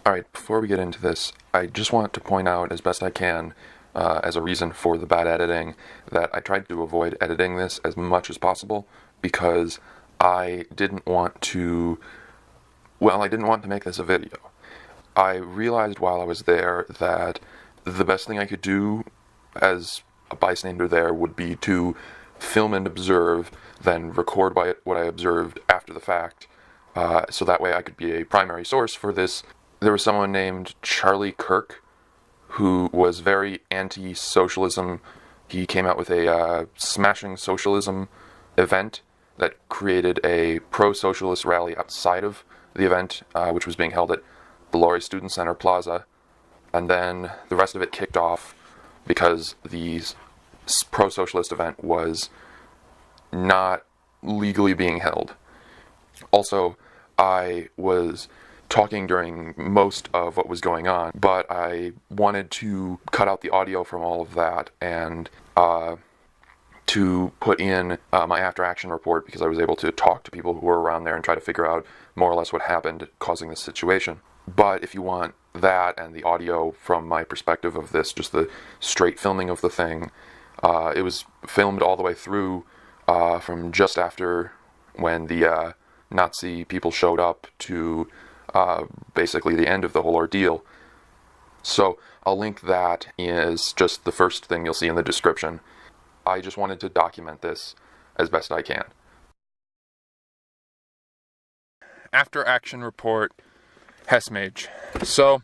Alright, before we get into this, I just want to point out as best I can, as a reason for the bad editing, that I tried to avoid editing this as much as possible because I didn't want to make this a video. I realized while I was there that the best thing I could do as a bystander there would be to film and observe, then record what I observed after the fact, so that way I could be a primary source for this. There was someone named Charlie Kirk who was very anti-socialism. He came out with a Smashing Socialism event that created a pro-socialist rally outside of the event, which was being held at the Laurie Student Center Plaza. And then the rest of it kicked off because the pro-socialist event was not legally being held. Also, I was talking during most of what was going on, but I wanted to cut out the audio from all of that and to put in my after-action report, because I was able to talk to people who were around there and try to figure out more or less what happened causing this situation. But if you want that and the audio from my perspective of this, just the straight filming of the thing, it was filmed all the way through from just after when the Nazi people showed up to basically the end of the whole ordeal. So I'll link that as just the first thing you'll see in the description. I just wanted to document this as best I can. After action report, Hasemage. So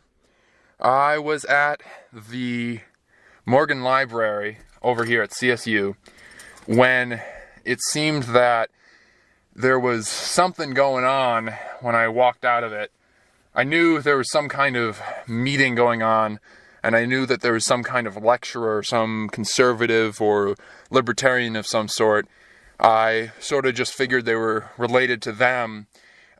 I was at the Morgan Library over here at CSU when it seemed that there was something going on when I walked out of it. I knew there was some kind of meeting going on, and I knew that there was some kind of lecturer, some conservative or libertarian of some sort. I sort of just figured they were related to them.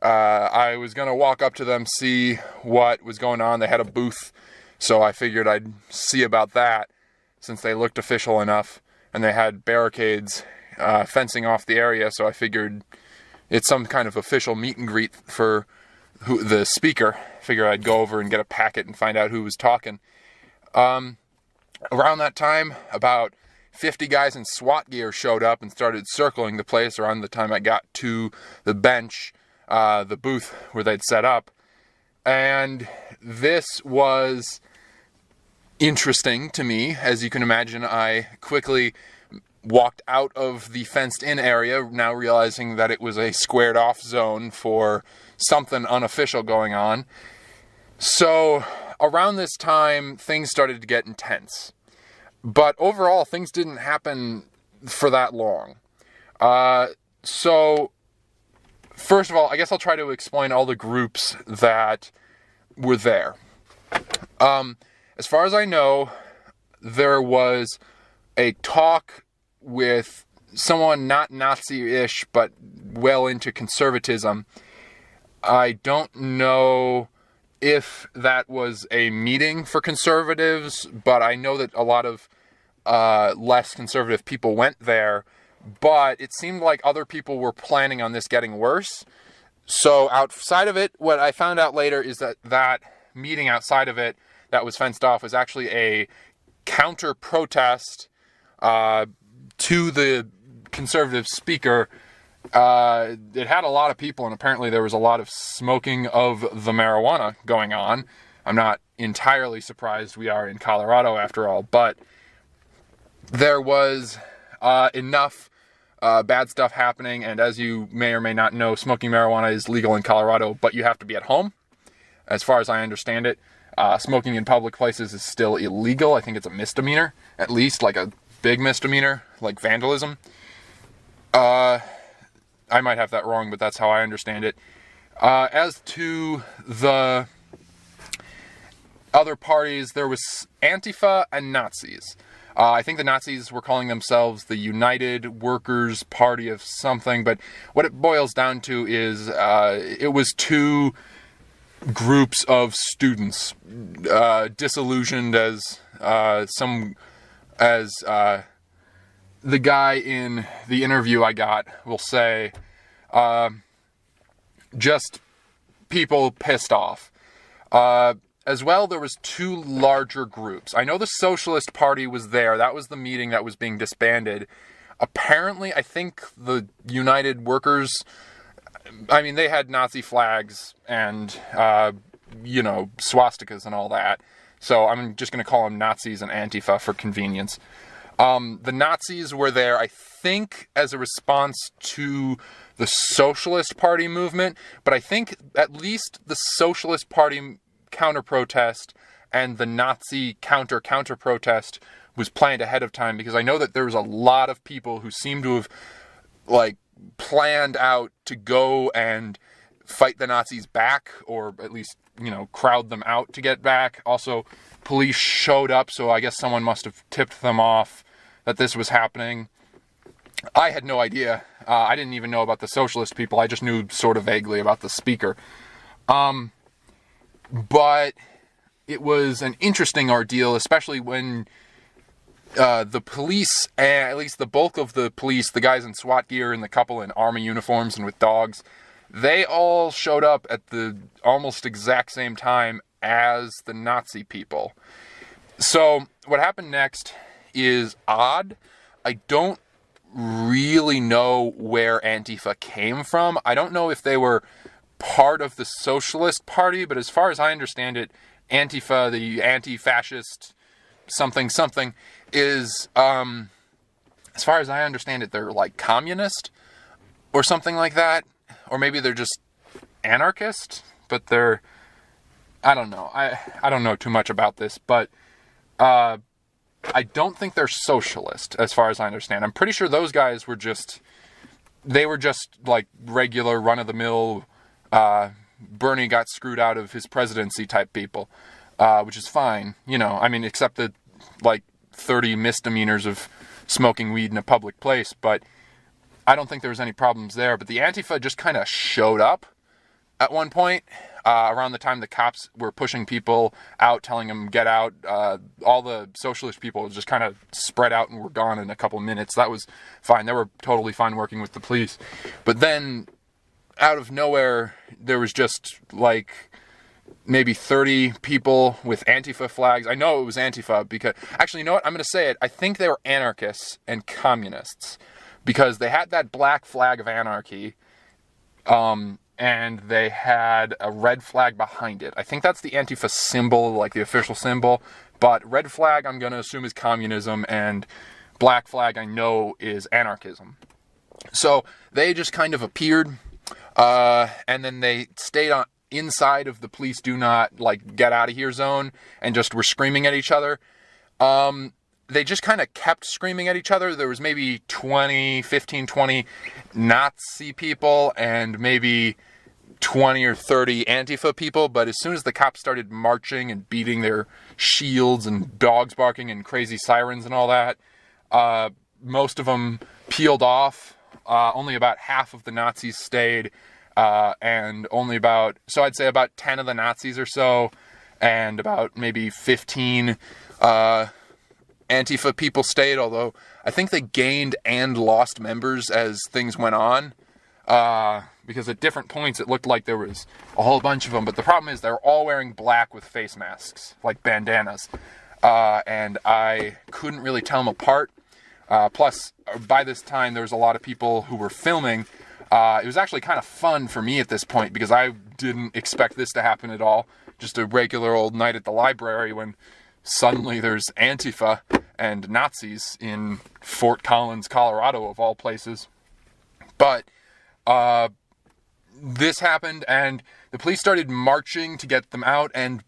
I was going to walk up to them, see what was going on. They had a booth, so I figured I'd see about that, since they looked official enough, and they had barricades fencing off the area, so I figured it's some kind of official meet and greet for the speaker. Figure I'd go over and get a packet and find out who was talking. Around that time, about 50 guys in SWAT gear showed up and started circling the place around the time I got to the bench, the booth where they'd set up. And this was interesting to me. As you can imagine, I quickly walked out of the fenced-in area, now realizing that it was a squared-off zone for something unofficial going on. So around this time, things started to get intense. But overall, things didn't happen for that long. So first of all, I guess I'll try to explain all the groups that were there. As far as I know, there was a talk with someone not Nazi-ish, but well into conservatism. I don't know if that was a meeting for conservatives, but I know that a lot of less conservative people went there, but it seemed like other people were planning on this getting worse. So outside of it, what I found out later is that meeting outside of it that was fenced off was actually a counter-protest to the conservative speaker. It had a lot of people, and apparently there was a lot of smoking of the marijuana going on. I'm not entirely surprised. We are in Colorado after all, but there was enough bad stuff happening, and as you may or may not know, smoking marijuana is legal in Colorado, but you have to be at home, as far as I understand it. Smoking in public places is still illegal. I think it's a misdemeanor, at least, like a big misdemeanor, like vandalism. I might have that wrong, but that's how I understand it. As to the other parties, there was Antifa and Nazis. I think the Nazis were calling themselves the United Workers' Party of something, but what it boils down to is it was two groups of students, disillusioned as the guy in the interview I got will say, just people pissed off. As well, there was two larger groups. I know the Socialist Party was there. That was the meeting that was being disbanded. Apparently, I think the United Workers, I mean, they had Nazi flags and, swastikas and all that. So I'm just going to call them Nazis and Antifa for convenience. The Nazis were there, I think, as a response to the Socialist Party movement, but I think at least the Socialist Party counter-protest and the Nazi counter-protest was planned ahead of time, because I know that there was a lot of people who seemed to have, planned out to go and fight the Nazis back, or at least, crowd them out to get back. Also, police showed up, so I guess someone must have tipped them off that this was happening. I had no idea. I didn't even know about the socialist people. I just knew sort of vaguely about the speaker. But it was an interesting ordeal, especially when the police, at least the bulk of the police, the guys in SWAT gear and the couple in army uniforms and with dogs, they all showed up at the almost exact same time as the Nazi people. So what happened next is odd. I don't really know where Antifa came from. I don't know if they were part of the Socialist Party, but as far as I understand it, Antifa, the anti-fascist something, is, as far as I understand it, they're like communist or something like that. Or maybe they're just anarchist, but they're, I don't know. I don't know too much about this, but I don't think they're socialist, as far as I understand. I'm pretty sure those guys were just like regular run-of-the-mill, Bernie got screwed out of his presidency type people, which is fine, except the, 30 misdemeanors of smoking weed in a public place, but I don't think there was any problems there. But the Antifa just kind of showed up at one point, around the time the cops were pushing people out, telling them get out. All the socialist people just kind of spread out and were gone in a couple minutes. That was fine. They were totally fine working with the police. But then, out of nowhere, there was just maybe 30 people with Antifa flags. I know it was Antifa because, actually, you know what? I'm going to say it. I think they were anarchists and communists, because they had that black flag of anarchy, and they had a red flag behind it. I think that's the Antifa symbol, the official symbol, but red flag I'm going to assume is communism, and black flag I know is anarchism. So they just kind of appeared, and then they stayed inside of the police do not, get out of here zone, and just were screaming at each other. They just kind of kept screaming at each other. There was maybe 20 Nazi people and maybe 20 or 30 Antifa people, but as soon as the cops started marching and beating their shields and dogs barking and crazy sirens and all that, most of them peeled off. Only about half of the Nazis stayed, and I'd say about 10 of the Nazis or so, and about maybe 15 Antifa people stayed, although I think they gained and lost members as things went on, because at different points it looked like there was a whole bunch of them, but the problem is they were all wearing black with face masks, like bandanas, and I couldn't really tell them apart. Plus, by this time, there was a lot of people who were filming. It was actually kind of fun for me at this point, because I didn't expect this to happen at all. Just a regular old night at the library when suddenly there's Antifa and Nazis in Fort Collins, Colorado, of all places. But this happened, and the police started marching to get them out, and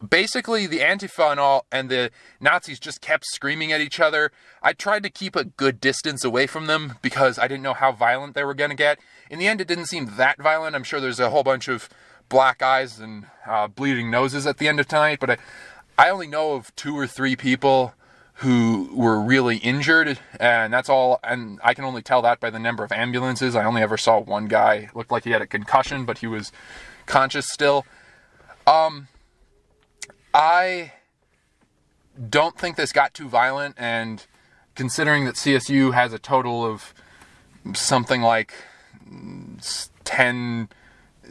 basically the Antifa and the Nazis just kept screaming at each other. I tried to keep a good distance away from them because I didn't know how violent they were going to get. In the end, it didn't seem that violent. I'm sure there's a whole bunch of black eyes and bleeding noses at the end of tonight, but I only know of 2 or 3 people who were really injured, and that's all, and I can only tell that by the number of ambulances. I only ever saw one guy. Looked like he had a concussion, but he was conscious still. I don't think this got too violent, and considering that CSU has a total of something like 10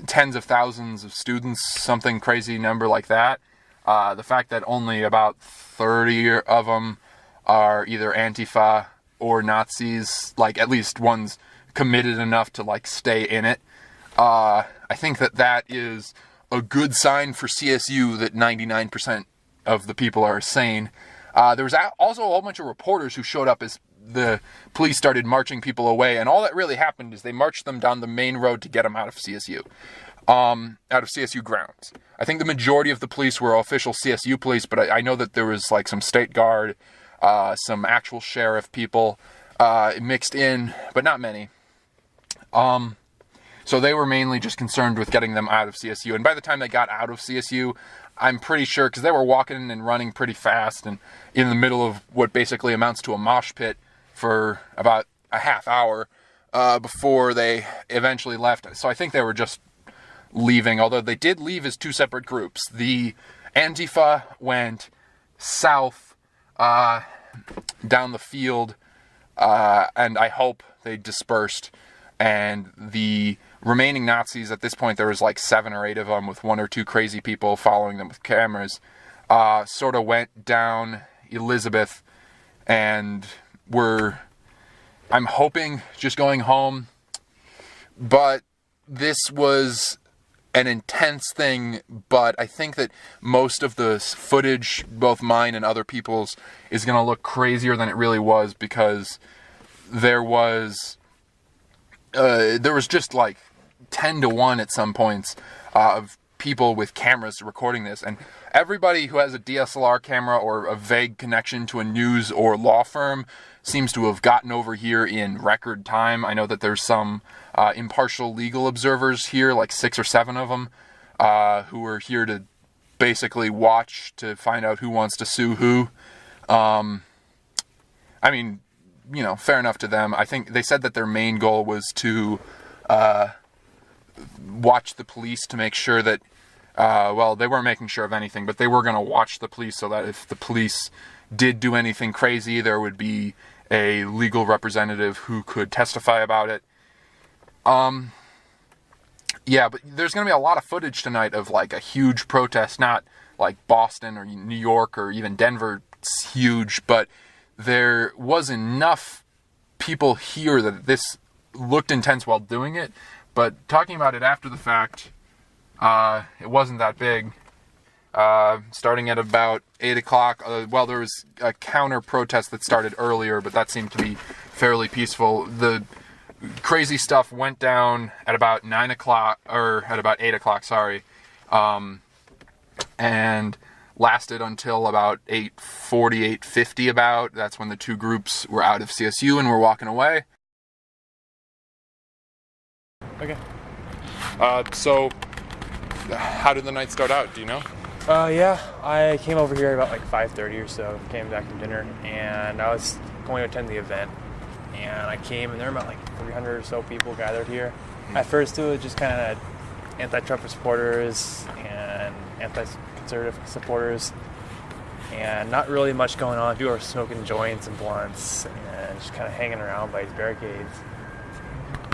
tens of thousands of students, something crazy number like that. The fact that only about 30 of them are either Antifa or Nazis, like at least one's committed enough to like stay in it. I think that is a good sign for CSU that 99% of the people are sane. There was also a whole bunch of reporters who showed up as the police started marching people away, and all that really happened is they marched them down the main road to get them out of CSU. Out of CSU grounds. I think the majority of the police were official CSU police, but I know that there was like some state guard, some actual sheriff people mixed in, but not many. So they were mainly just concerned with getting them out of CSU. And by the time they got out of CSU, I'm pretty sure, because they were walking and running pretty fast and in the middle of what basically amounts to a mosh pit for about a half hour before they eventually left. So I think they were just leaving, although they did leave as two separate groups. The Antifa went south down the field, and I hope they dispersed. And the remaining Nazis, at this point there was like 7 or 8 of them with 1 or 2 crazy people following them with cameras, sort of went down Elizabeth and I'm hoping, just going home. But this was an intense thing, but I think that most of the footage, both mine and other people's, is going to look crazier than it really was, because there was just like 10 to 1 at some points of people with cameras recording this, and everybody who has a DSLR camera or a vague connection to a news or law firm seems to have gotten over here in record time. I know that there's some impartial legal observers here, like 6 or 7 of them, who are here to basically watch to find out who wants to sue who. I mean, you know, fair enough to them. I think they said that their main goal was to watch the police to make sure that, well, they weren't making sure of anything, but they were going to watch the police so that if the police did do anything crazy, there would be a legal representative who could testify about it. Yeah, but there's going to be a lot of footage tonight of like a huge protest, not like Boston or New York or even Denver. It's huge, but there was enough people here that this looked intense while doing it. But talking about it after the fact, it wasn't that big. Starting at about 8 o'clock, well, there was a counter-protest that started earlier, but that seemed to be fairly peaceful. The crazy stuff went down at about 9 o'clock, or at about 8 o'clock, sorry, and lasted until about 8:40, 8:50 about. That's when the two groups were out of CSU and were walking away. Okay. So, how did the night start out? Do you know? Yeah, I came over here about like 5:30 or so, came back from dinner, and I was going to attend the event. And I came, and there were about like 300 or so people gathered here. At first, it was just kind of anti-Trump supporters and anti-conservative supporters, and not really much going on. People were smoking joints and blunts and just kind of hanging around by these barricades.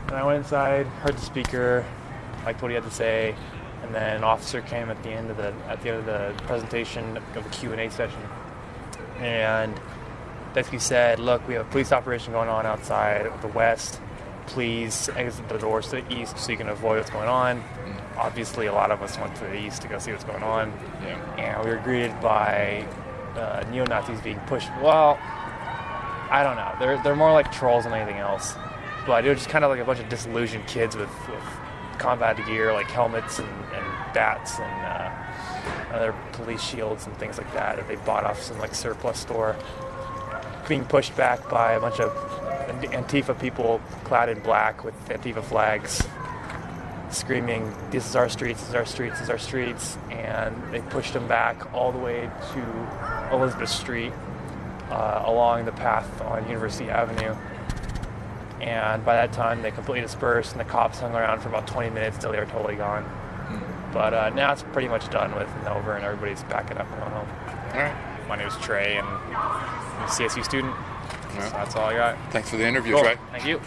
And I went inside, heard the speaker, liked what he had to say, and then an officer came at the end of the presentation of the Q&A session, and basically said, "Look, we have a police operation going on outside of the west. Please exit the doors to the east so you can avoid what's going on." Obviously, a lot of us went to the east to go see what's going on, and we were greeted by neo-Nazis being pushed. Well, I don't know. They're more like trolls than anything else. But it was just kind of like a bunch of disillusioned kids with combat gear, like helmets and bats and other police shields and things like that they bought off some like surplus store, being pushed back by a bunch of Antifa people clad in black with Antifa flags, screaming, "This is our streets, this is our streets, this is our streets," and they pushed them back all the way to Elizabeth Street along the path on University Avenue. And by that time, they completely dispersed, and the cops hung around for about 20 minutes till they were totally gone. But now it's pretty much done with and over, and everybody's backing up and going home. All right. My name is Trey, and I'm a CSU student. All right. So that's all I got. Thanks for the interview, Cool. Trey. Thank you.